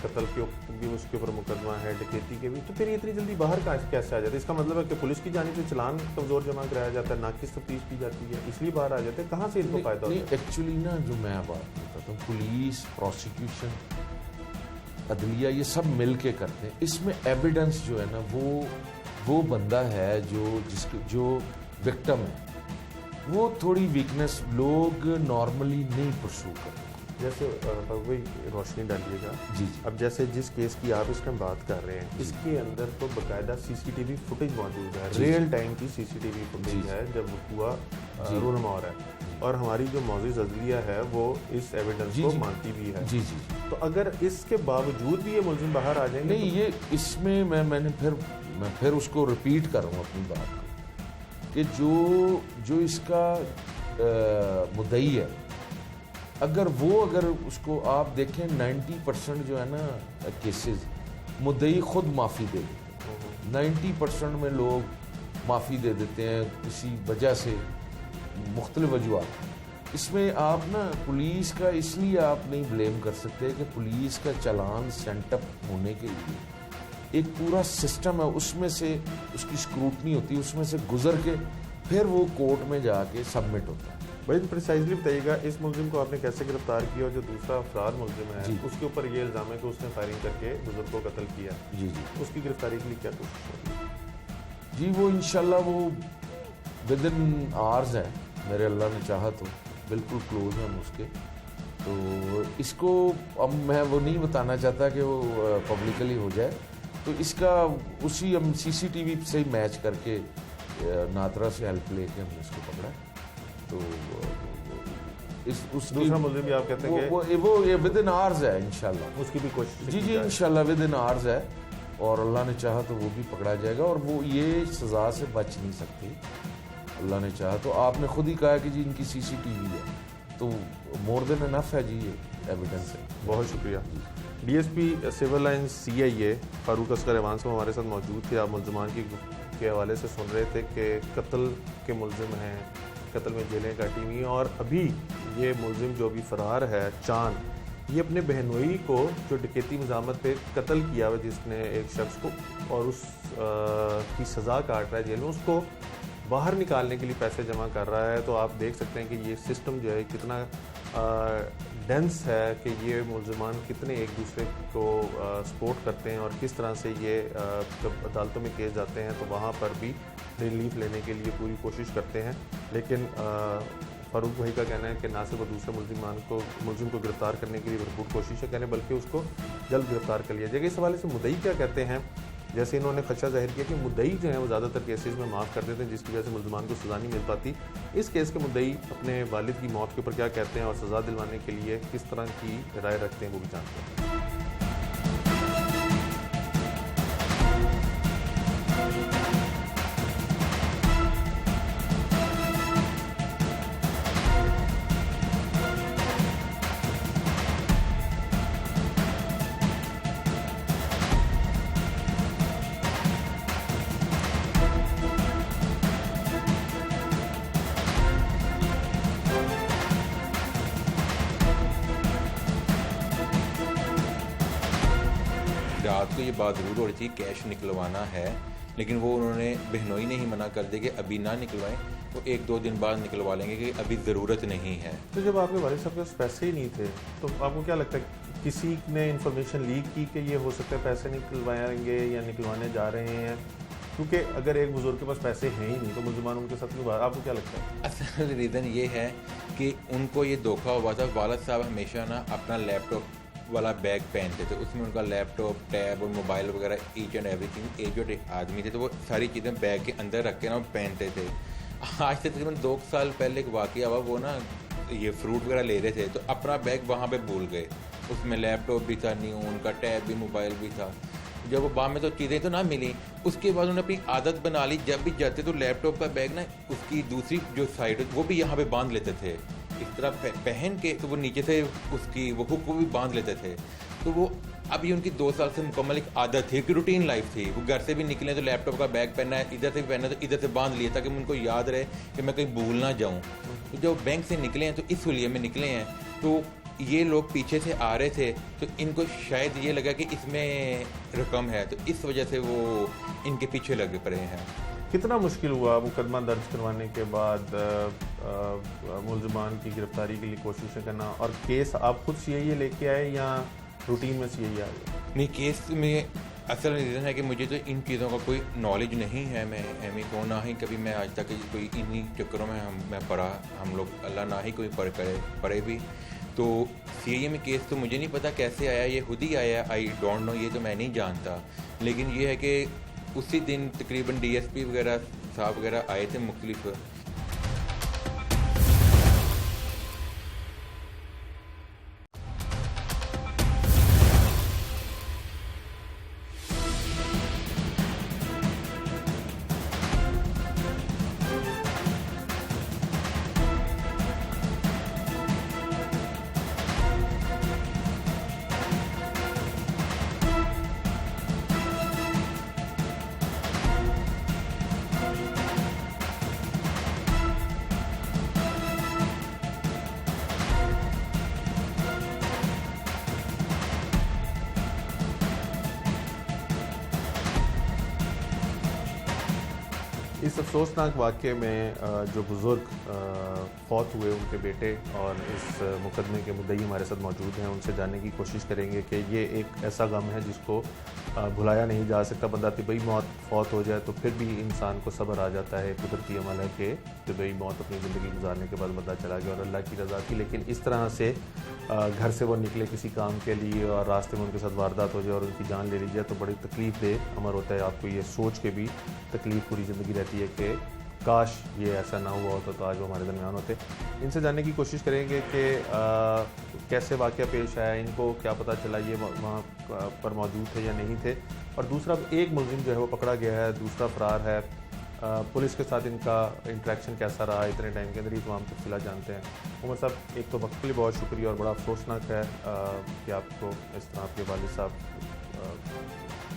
[SPEAKER 1] कत्ल के भी उसके ऊपर मुकदमा है, डकैती के भी, तो फिर ये इतनी जल्दी बाहर कैसे आ जाते? इसका मतलब है कि पुलिस की जानिब से चलान कमज़ोर जमा कराया जाता है, नाकिस तफ्तीश की जाती है, इसलिए बाहर आ जाते हैं। कहाँ से इनको फायदा होता है?
[SPEAKER 3] एक्चुअली ना, जो मैं बात करता हूँ, पुलिस, प्रोसिक्यूशन, अदलिया, ये सब मिल के करते हैं। इसमें एविडेंस जो है ना, वो बंदा है जो विक्टिम है, वो थोड़ी वीकनेस लोग नॉर्मली नहीं परसू करते।
[SPEAKER 1] जैसे भाई रोशनी डालिएगा
[SPEAKER 3] जी।
[SPEAKER 1] अब जैसे जिस केस की आप इस टाइम बात कर रहे हैं, इसके अंदर तो बाकायदा CCTV फुटेज मौजूद है, रियल टाइम की CCTV फुटेज है जब हुआ रूनमा हो रहा है, और हमारी जो मौजूद अदलिया है वो इस एविडेंस को मानती भी है।
[SPEAKER 3] जी।
[SPEAKER 1] तो अगर इसके बावजूद भी ये मुलजिम बाहर आ जाएंगे,
[SPEAKER 3] नहीं, ये इसमें मैं फिर उसको रिपीट कर रहा हूँ अपनी बात को, कि जो इसका मुद्दई है अगर उसको आप देखें 90% जो है ना केसेस मुद्दई खुद माफ़ी दे देते हैं। 90% में लोग माफ़ी दे देते हैं किसी वजह से, मुख्तलिफ वजूहत। इसमें आप ना पुलिस का इसलिए आप नहीं ब्लेम कर सकते कि पुलिस का चालान सेंटअप होने के लिए एक पूरा सिस्टम है, उसमें से उसकी स्क्रूटनी होती है, उसमें से गुजर के फिर वो कोर्ट में जाके सबमिट होता है।
[SPEAKER 1] भाई प्रिसाइजली बताइएगा, इस मुलजिम को आपने कैसे गिरफ्तार किया और जो दूसरा फरार मुलजिम है
[SPEAKER 3] जी।
[SPEAKER 1] उसके ऊपर ये इल्ज़ाम है कि उसने फायरिंग करके बुजुर्ग को कत्ल किया,
[SPEAKER 3] जी जी
[SPEAKER 1] उसकी गिरफ्तारी के लिए क्या कोशिश होगी?
[SPEAKER 3] जी, वो इंशाल्लाह वो विद इन आवर्स है, मेरे अल्लाह ने चाहा तो, बिल्कुल क्लोज हैं हम उसके। तो इसको अब मैं वो नहीं बताना चाहता कि वो पब्लिकली हो जाए, तो इसका उसी हम CCTV से ही मैच करके नादरा से हेल्प लेके हमने इसको पकड़ा। तो उसकी
[SPEAKER 1] दूसरा मुलजिम भी आप कहते हैं कि
[SPEAKER 3] वो विद इन आवर्स है इंशाल्लाह।
[SPEAKER 1] उसकी भी कोशिश
[SPEAKER 3] जी
[SPEAKER 1] की
[SPEAKER 3] जी
[SPEAKER 1] जाए।
[SPEAKER 3] इंशाल्लाह विद इन आवर्स है, और अल्लाह ने चाहा तो वो भी पकड़ा जाएगा, और वो ये सज़ा से बच नहीं सकती। अल्लाह ने चाहा तो, आपने खुद ही कहा कि जी इनकी CCTV है, तो मोर देन इनफ है जी, ये एविडेंस है।
[SPEAKER 1] बहुत शुक्रिया। DSP civil lines CIA Farooq Asghar एवांस में हमारे साथ मौजूद थे। आप मुलजमान के हवाले से सुन रहे थे कि कत्ल के मुलजिम हैं, कत्ल में जेलें काटी हुई हैं, और अभी ये मुलजिम जो अभी फरार है चांद, ये अपने बहनोई को जो डकैती मज़ामत पे कत्ल किया हुआ जिसने एक शख्स को, और उस की सज़ा काट रहा है जेल में, उसको बाहर निकालने के लिए पैसे जमा कर रहा है। तो आप देख सकते हैं कि ये सिस्टम जो है कितना डेंस है, कि ये मुलजमान कितने एक दूसरे को सपोर्ट करते हैं, और किस तरह से ये जब अदालतों में केस जाते हैं तो वहाँ पर भी रिलीफ लेने के लिए पूरी कोशिश करते हैं। लेकिन फारूक भाई का कहना है कि ना सिर्फ दूसरे मुलजिम को गिरफ्तार करने के लिए भरपूर कोशिश है कहने, बल्कि उसको जल्द गिरफ्तार कर लिया जाएगा। इस हवाले से मुद्दई क्या कहते हैं, जैसे इन्होंने खदशा जाहिर किया कि मुद्दई जो है वो ज़्यादातर केसेस में माफ़ कर देते हैं, जिसकी वजह से मुलजमान को सज़ा नहीं मिल पाती। इस केस के मुद्दई अपने वालिद की मौत के ऊपर क्या कहते हैं और सज़ा दिलवाने के लिए किस तरह की राय रखते हैं, वो भी जानते हैं।
[SPEAKER 4] रात को ये बात ज़रूर हो रही थी कैश निकलवाना है, लेकिन वो उन्होंने बहनोई ने ही मना कर दिया कि अभी ना निकलवाएं, तो 1-2 दिन बाद निकलवा लेंगे कि अभी ज़रूरत नहीं है।
[SPEAKER 1] तो जब आपके वालिद साहब के पास पैसे ही नहीं थे, तो आपको क्या लगता है किसी ने इन्फॉर्मेशन लीक की कि ये हो सकता है पैसे निकलवाएंगे या निकलवाने जा रहे हैं? क्योंकि अगर एक बुजुर्ग के पास पैसे हैं ही नहीं तो मुलजमान उनके साथ क्यों बाहर, आपको क्या लगता है?
[SPEAKER 4] असल रीज़न ये है कि उनको ये धोखा हुआ था। वालिद साहब हमेशा ना अपना लैपटॉप वाला बैग पहनते थे, उसमें उनका लैपटॉप, टैब और मोबाइल वगैरह ईच एंड एवरीथिंग, एजड आदमी थे तो वो सारी चीज़ें बैग के अंदर रख के ना पहनते थे। आज से तकरीबन 2 साल पहले एक वाक़या हुआ, वो ना ये फ्रूट वगैरह ले रहे थे तो अपना बैग वहाँ पे भूल गए, उसमें लैपटॉप भी था, नहीं उनका टैब भी, मोबाइल भी था। जब वो बाद में तो चीज़ें तो ना मिली, उसके बाद उन्होंने अपनी आदत बना ली, जब भी जाते तो लैपटॉप का बैग ना उसकी दूसरी जो साइड वो भी यहाँ पे बांध लेते थे, इस तरह पहन के, तो वो नीचे से उसकी वो हुक को भी बांध लेते थे। तो वो अभी उनकी 2 साल से मुकम्मल एक आदत थी, एक रूटीन लाइफ थी। वो घर से भी निकले तो लैपटॉप का बैग पहनना है, इधर से भी पहनना है तो इधर से बांध लिया ताकि उनको याद रहे कि मैं कहीं भूल ना जाऊँ। तो जब बैंक से निकले हैं तो इस लिए में निकले हैं, तो ये लोग पीछे से आ रहे थे तो इनको शायद ये लगा कि इसमें रकम है, तो इस वजह से वो इनके पीछे लगे पड़े हैं।
[SPEAKER 1] कितना मुश्किल हुआ मुकदमा दर्ज करवाने के बाद मुलजमान की गिरफ्तारी के लिए कोशिशें करना, और केस आप खुद CIA लेके आए या रूटीन में CIA आ गया?
[SPEAKER 4] नहीं, केस में असल रीज़न है कि मुझे तो इन चीज़ों का कोई नॉलेज नहीं है। मैं MA को ना ही कभी मैं आज तक कोई इन्हीं चक्करों में मैं पढ़ा, हम लोग अल्लाह ना ही कोई पढ़े भी। तो CIA में केस तो मुझे नहीं पता कैसे आया, ये खुद ही आया, आई डोंट नो, ये तो मैं नहीं जानता। लेकिन ये है कि उसी दिन तकरीबन DSP वगैरह साहब वगैरह आए थे मुख्तलिफ
[SPEAKER 1] इस अफसोसनाक वाक़े में जो बुज़ुर्ग फौत हुए उनके बेटे और इस मुकदमे के मुद्दई हमारे साथ मौजूद हैं, उनसे जानने की कोशिश करेंगे कि ये एक ऐसा गम है जिसको भुलाया नहीं जा सकता। बंदा तिबई मौत फौत हो जाए तो फिर भी इंसान को सब्र आ जाता है। कुदरती अमल है कि तिबई मौत अपनी ज़िंदगी गुजारने के बाद बंदा चला गया और अल्लाह की रज़ा थी, लेकिन इस तरह से घर से वो निकले किसी काम के लिए और रास्ते में उनके साथ वारदात हो जाए और उनकी जान ले ली जाए तो बड़ी तकलीफ़ दे अमर होता है। आपको ये सोच के भी तकलीफ़ पूरी ज़िंदगी रहती है कि काश ये ऐसा ना हुआ होता तो आज वो हमारे दरमियान होते। इनसे जानने की कोशिश करेंगे कि कैसे वाक़या पेश आया, इनको क्या पता चला ये वहाँ पर मौजूद थे या नहीं थे, और दूसरा एक मुलजिम जो है वो पकड़ा गया है, दूसरा फ़रार है। पुलिस के साथ इनका इंटरेक्शन कैसा रहा इतने टाइम के अंदर, ये तमाम तफसीलात जानते हैं। उमर साहब, एक तो वक्त के लिए बहुत शुक्रिया और बड़ा अफसोसनाक है कि आपको इस तरह आपके वालिद साहब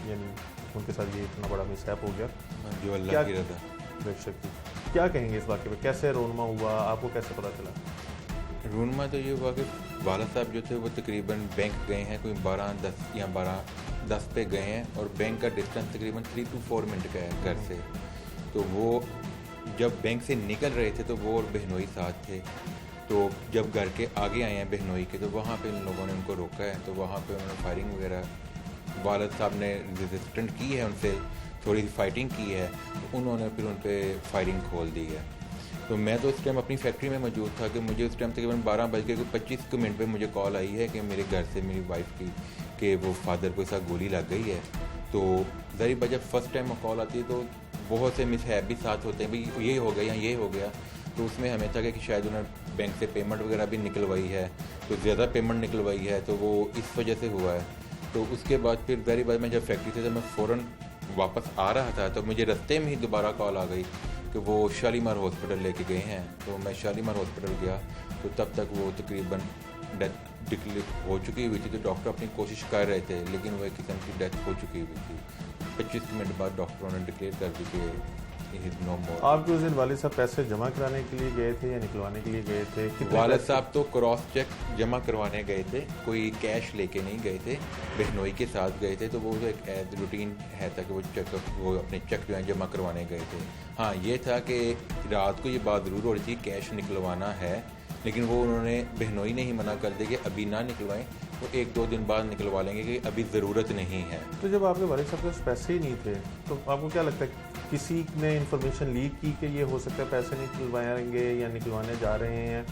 [SPEAKER 1] यानी उनके साथ ये इतना बड़ा मिसहैप हो गया।
[SPEAKER 4] जो अल्लाह की रज़ा।
[SPEAKER 1] बेशक। क्या कहेंगे इस वाक़े में, कैसे रोनमा हुआ, आपको कैसे पता चला?
[SPEAKER 4] रूनमा तो ये हुआ कि वाला साहब जो थे वो तकरीबन बैंक गए हैं, कोई 12-10 या 12-10 पे गए हैं और बैंक का डिस्टेंस तकरीबन 3 to 4 मिनट का है घर से। तो वो जब बैंक से निकल रहे थे तो वो और बहनोई साथ थे। तो जब घर के आगे आए हैं बहनोई के तो वहाँ पे इन लोगों ने उनको रोका है, तो वहाँ पे उन्होंने फायरिंग वगैरह, वालिद साहब ने रेजिस्टेंट की है, उनसे थोड़ी सी फाइटिंग की है, तो उन्होंने फिर उन पर फायरिंग खोल दी है। तो मैं तो उस टाइम अपनी फैक्ट्री में मौजूद था कि मुझे उस टाइम तकरीबन 12:25 मिनट पे मुझे कॉल आई है कि मेरे घर से मेरी वाइफ की कि वो फादर को साथ गोली लग गई है। तो ज़ाहिर जब फर्स्ट टाइम कॉल आती है तो बहुत से मिसहैप भी साथ होते हैं, भाई ये हो गया या ये हो गया। तो उसमें हमें था कि शायद उन्होंने बैंक से पेमेंट वगैरह भी निकलवाई है, तो ज़्यादा पेमेंट निकलवाई है, तो वो इस वजह से हुआ है। तो उसके बाद फिर ज़ाहिर मैं जब फैक्ट्री से मैं फ़ौरन वापस आ रहा था तो मुझे रास्ते में ही दोबारा कॉल आ गई कि वो शालीमार हॉस्पिटल लेके गए हैं। तो मैं शालीमार हॉस्पिटल गया तो तब तक वो तकरीबन डेथ डिक्लेयर हो चुकी हुई थी। तो डॉक्टर अपनी कोशिश कर रहे थे लेकिन वो एक किस्म की डेथ हो चुकी हुई थी। 25 मिनट बाद डॉक्टरों ने डिक्लेयर कर दी कि नो मोर।
[SPEAKER 1] आप उस दिन वालिद साहब पैसे जमा कराने के लिए गए थे या निकलवाने के लिए गए थे?
[SPEAKER 4] वालिद साहब तो क्रॉस चेक जमा करवाने गए थे, कोई कैश लेके नहीं गए थे, बहनोई के साथ गए थे। तो वो एक रूटीन है था कि वो अपने चेक जो है जमा करवाने गए थे। हाँ, ये था कि रात को ये बात ज़रूर हो रही थी कैश निकलवाना है, लेकिन वो उन्होंने बहनोई ने ही मना कर दिया कि अभी ना निकलवाएं, वो 1-2 दिन बाद निकलवा लेंगे कि अभी ज़रूरत नहीं है।
[SPEAKER 1] तो जब आपके वालिद साहब के पास पैसे ही नहीं थे तो आपको क्या लगता है किसी ने इन्फॉर्मेशन लीक की कि ये हो सकता है पैसे निकलवाएंगे या निकलवाने जा रहे हैं?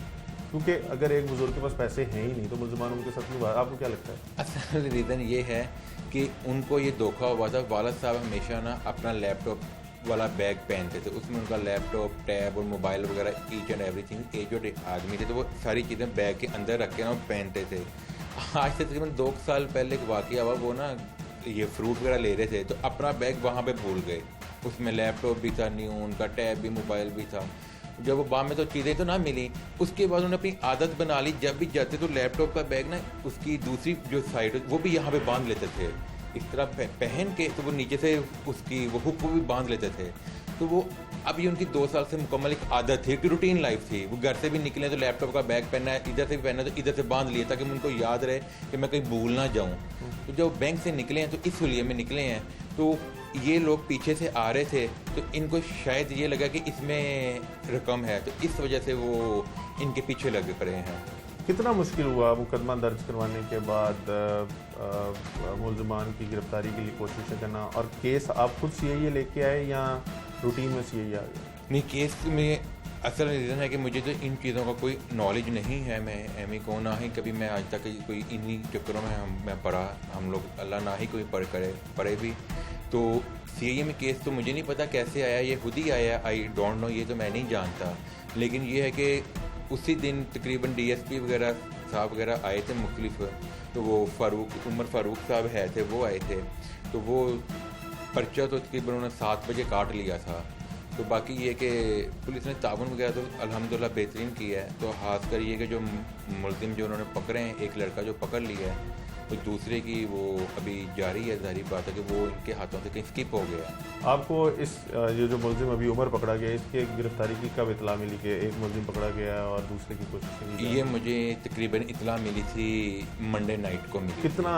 [SPEAKER 1] क्योंकि अगर एक बुजुर्ग के पास पैसे हैं ही नहीं तो मुलजमान उनके साथ नहीं। आपको क्या लगता है?
[SPEAKER 4] असल रीज़न ये है कि उनको ये धोखा हुआ था। वालिद साहब हमेशा ना अपना लैपटॉप वाला बैग पहनते थे, उसमें उनका लैपटॉप, टैब और मोबाइल वगैरह ईच एंड एवरीथिंग। एक जो आदमी थे तो वो सारी चीज़ें बैग के अंदर रख के ना पहनते थे। आज से तकरीबन 2 साल पहले एक वाक़या हुआ, वो ना ये फ्रूट वगैरह ले रहे थे तो अपना बैग वहाँ पे भूल गए। उसमें लैपटॉप भी था न्यू, उनका टैब भी, मोबाइल भी था। जब वो बाद में तो चीज़ें तो ना मिली, उसके बाद उन्होंने अपनी आदत बना ली, जब भी जाते तो लैपटॉप का बैग ना उसकी दूसरी जो साइड वो भी यहाँ पे बांध लेते थे इस तरह पहन के, तो वो नीचे से उसकी वो हुक भी बांध लेते थे। तो वो अब ये उनकी 2 साल से मुकम्मल एक आदत थी, एक रूटीन लाइफ थी। वो घर से भी निकले तो लैपटॉप का बैग पहनना है, इधर से भी पहनना है तो इधर से बांध लिया ताकि उनको याद रहे कि मैं कहीं भूल ना जाऊँ। तो जब बैंक से निकले हैं तो इस हुलिये में निकले हैं, तो ये लोग पीछे से आ रहे थे तो इनको शायद ये लगा कि इसमें रकम है, तो इस वजह से वो इनके पीछे लगे पड़े हैं।
[SPEAKER 1] कितना मुश्किल हुआ मुकदमा दर्ज करवाने के बाद मुलजमान की गिरफ्तारी के लिए कोशिशें करना? और केस आप खुद सीआईए लेके आए या रूटीन में सीआईए आ गया?
[SPEAKER 4] नहीं, केस में असल रीज़न है कि मुझे तो इन चीज़ों का कोई नॉलेज नहीं है। मैं एमई को ना ही कभी मैं आज तक कोई इन्हीं चक्करों में मैं पढ़ा, हम लोग अल्लाह ना ही कोई पढ़े भी। तो सीआईए में केस तो मुझे नहीं पता कैसे आया, ये खुद ही आया, आई डोंट नो, ये तो मैं नहीं जानता। लेकिन ये है कि उसी दिन तकरीबन डीएसपी वगैरह साहब वगैरह आए थे मुख्तलिफ, तो वो उमर फारूक साहब है थे, वो आए थे। तो वो पर्चा तो तकरीबन उन्होंने 7 बजे काट लिया था। तो बाकी ये कि पुलिस ने ताउन वगैरह तो अल्हम्दुलिल्लाह बेहतरीन किया है। तो खासकर ये कि जो मुलजिम जो उन्होंने पकड़े हैं, एक लड़का जो पकड़ लिया है तो दूसरे की वो अभी जारी है। जारी बात है कि वो इनके हाथों से कहीं स्किप हो गया है।
[SPEAKER 1] आपको इस ये जो मुलजिम अभी उमर पकड़ा गया, इसके गिरफ्तारी की कब इतला मिली कि एक मुलजिम पकड़ा गया है और दूसरे की कोशिश की जा रही है?
[SPEAKER 4] ये मुझे तकरीबन इतला मिली थी मंडे नाइट को मिली।
[SPEAKER 1] कितना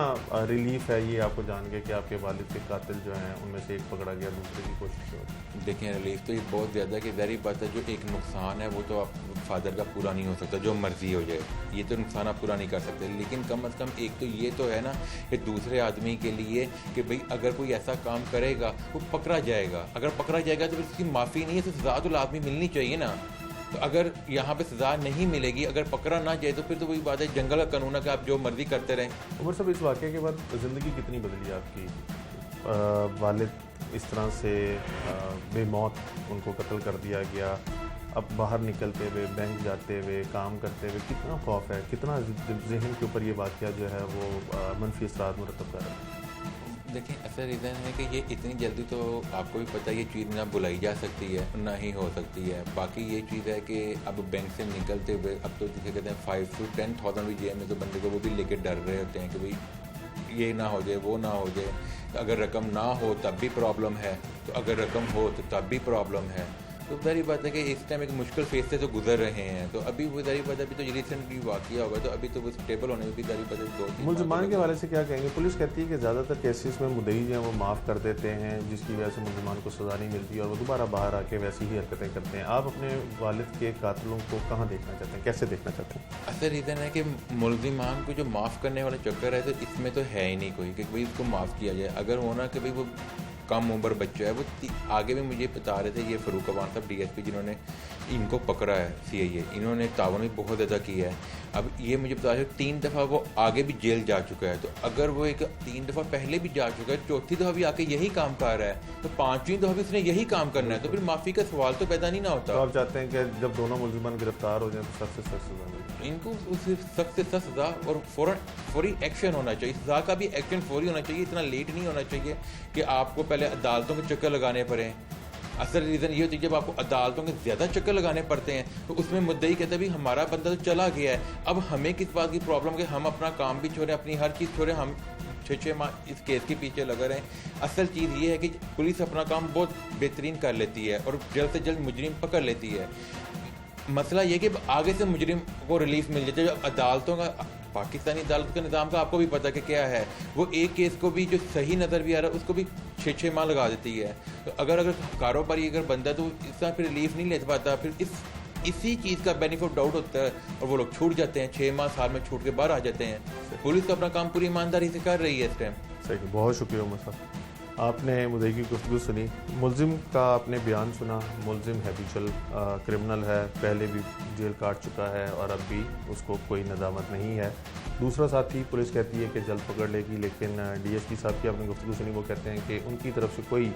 [SPEAKER 1] रिलीफ है ये आपको जान के कि आपके वालिद के कातिल जो हैं उनमें से एक पकड़ा गया, दूसरे की कोशिश हो रही?
[SPEAKER 4] देखें रिलीफ तो ये बहुत ज़्यादा कि ज़ाहिर बात है, जो एक नुकसान है वो तो आप फादर का पूरा नहीं हो सकता, जो मर्जी हो जाए, ये तो नुकसान आप पूरा नहीं कर सकते। लेकिन कम अज़ कम एक तो ये तो है ना कि दूसरे आदमी के लिए कि भाई अगर कोई ऐसा काम करेगा वो पकड़ा जाएगा, अगर पकड़ा जाएगा तो फिर उसकी माफ़ी नहीं है, तो सज़ा तो लाजमी मिलनी चाहिए ना। तो अगर यहाँ पे सज़ा नहीं मिलेगी, अगर पकड़ा ना जाए, तो फिर तो वही बात है, जंगल का कानून है कि आप जो मर्जी करते रहें।
[SPEAKER 1] उमर साहब, इस वाक़े के बाद ज़िंदगी कितनी बदली आपकी? वालिद इस तरह से बेमौत उनको कत्ल कर दिया गया, अब बाहर निकलते हुए, बैंक जाते हुए, काम करते हुए कितना खौफ है, कितना जहन के ऊपर ये वाक़या जो है वो मनफी असरात मुरतब कर रहा है?
[SPEAKER 4] देखिए ऐसा रीज़न है कि ये इतनी जल्दी तो आपको भी पता है ये चीज़ ना बुलाई जा सकती है ना ही हो सकती है। बाकी ये चीज़ है कि अब बैंक से निकलते हुए अब तो जिसे कहते हैं 5 to 10,000 भी जेब में तो बंदे को वो भी लेके डर रहे होते हैं कि भाई ये ना हो जाए, वो ना हो जाए। अगर रकम ना हो तब भी प्रॉब्लम है, तो अगर रकम हो तो तब भी प्रॉब्लम है। तो जारी बात है कि इस टाइम एक मुश्किल फेज से तो गुजर रहे हैं। तो अभी वो जारी बात है, अभी तो रिसेंटली वाक़या होगा, तो अभी तो वो स्टेबल होने में भी जारी बात है 2-3
[SPEAKER 1] मुलजमान के हवाले से क्या कहेंगे? पुलिस कहती है कि ज़्यादातर केसेस में मुद्दई जो हैं वो माफ़ कर देते हैं, जिसकी वजह से मुलजमान को सज़ा नहीं मिलती और वो दोबारा बाहर आके वैसी ही हरकतें करते हैं। आप अपने वालिद के कातिलों को कहाँ देखना चाहते हैं, कैसे देखना चाहते हैं?
[SPEAKER 4] असल रीज़न है कि मुलजिमान को जो माफ़ करने वाला चक्कर है, तो इसमें तो है ही नहीं कोई कि भाई उसको माफ़ किया जाए। अगर होना कि भाई वो कम उम्र बच्चा है, वो आगे भी मुझे बता रहे थे, ये फ़रूक अवान साहब DSP जिन्होंने इनको पकड़ा है CIA, इन्होंने तावन भी बहुत ज़्यादा किया है। अब ये मुझे बता रहे 3 दफ़ा वो आगे भी जेल जा चुका है। तो अगर वो एक 3 दफ़ा पहले भी जा चुका है, चौथी दफ़ा भी आके यही काम कर रहा है, तो 5वीं दफ़ा भी उसने यही काम करना है, तो फिर माफ़ी का सवाल तो पैदा नहीं ना होता।
[SPEAKER 1] तो आप चाहते हैं कि जब दोनों मुलजमान गिरफ्तार हो जाएं तो सख्त से सख्त सज़ा मिले?
[SPEAKER 4] इनको उस सख्त से सख्त सज़ा और फौरी एक्शन होना चाहिए। सज़ा का भी एक्शन फौरी होना चाहिए, इतना लेट नहीं होना चाहिए कि आपको पहले अदालतों के चक्कर लगाने पड़े। असल रीज़न ये होती है जब आपको अदालतों के ज़्यादा चक्कर लगाने पड़ते हैं, तो उसमें मुद्दई कहता है भी हमारा बंदा तो चला गया है, अब हमें किस बात की प्रॉब्लम कि हम अपना काम भी छोड़ें, अपनी हर चीज़ छोड़ें, हम 6-6 माह इस केस के पीछे लगे रहें। असल चीज़ ये है कि पुलिस अपना काम बहुत बेहतरीन कर लेती है और जल्द से जल्द मुजरिम पकड़ लेती है। मसला ये कि आगे से मुजरिम को रिलीफ मिल जाता है। जब अदालतों का, पाकिस्तानी अदालत के निज़ाम का आपको भी पता कि क्या है, वो एक केस को भी जो सही नज़र भी आ रहा है उसको भी 6-6 माह लगा देती है। तो अगर कारोबारी अगर बंदा है तो इस तरह फिर रिलीफ नहीं ले पाता, फिर इसी चीज़ का बेनिफिट डाउट होता है और वो लोग छूट जाते हैं, 6 माह साल में छूट के बाहर आ जाते हैं। पुलिस तो अपना काम पूरी ईमानदारी से कर रही है इस टाइम।
[SPEAKER 1] सही, बहुत शुक्रिया उमर साहब, आपने मुद्दई की गुफ्तगू सुनी, मुलजिम का आपने बयान सुना। मुलजिम हैबिचुअल क्रिमिनल है, पहले भी जेल काट चुका है और अब भी उसको कोई नदामत नहीं है। दूसरा साथी पुलिस कहती है कि जल्द पकड़ लेगी, लेकिन DSP साहब की आपने गुफ्तगू सुनी, वो कहते हैं कि उनकी तरफ से कोई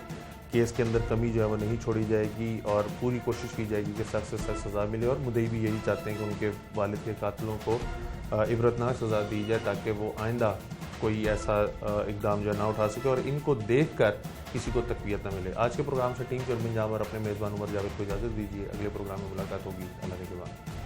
[SPEAKER 1] केस के अंदर कमी जो है वो नहीं छोड़ी जाएगी और पूरी कोशिश की जाएगी कि सख्त से सख्त सज़ा मिले। और मुद्दई भी यही चाहते हैं कि उनके वालिद के कातिलों को इबरतनाक सज़ा दी जाए ताकि वो आइंदा कोई ऐसा इकदाम जो ना उठा सके और इनको देखकर किसी को तकवीत ना मिले। आज के प्रोग्राम से टीम चेयरमैन जहाँ पर अपने मेज़बान उमर जावेद को इजाज़त दीजिए। अगले प्रोग्राम में मुलाकात होगी। अल्लाह के बाद।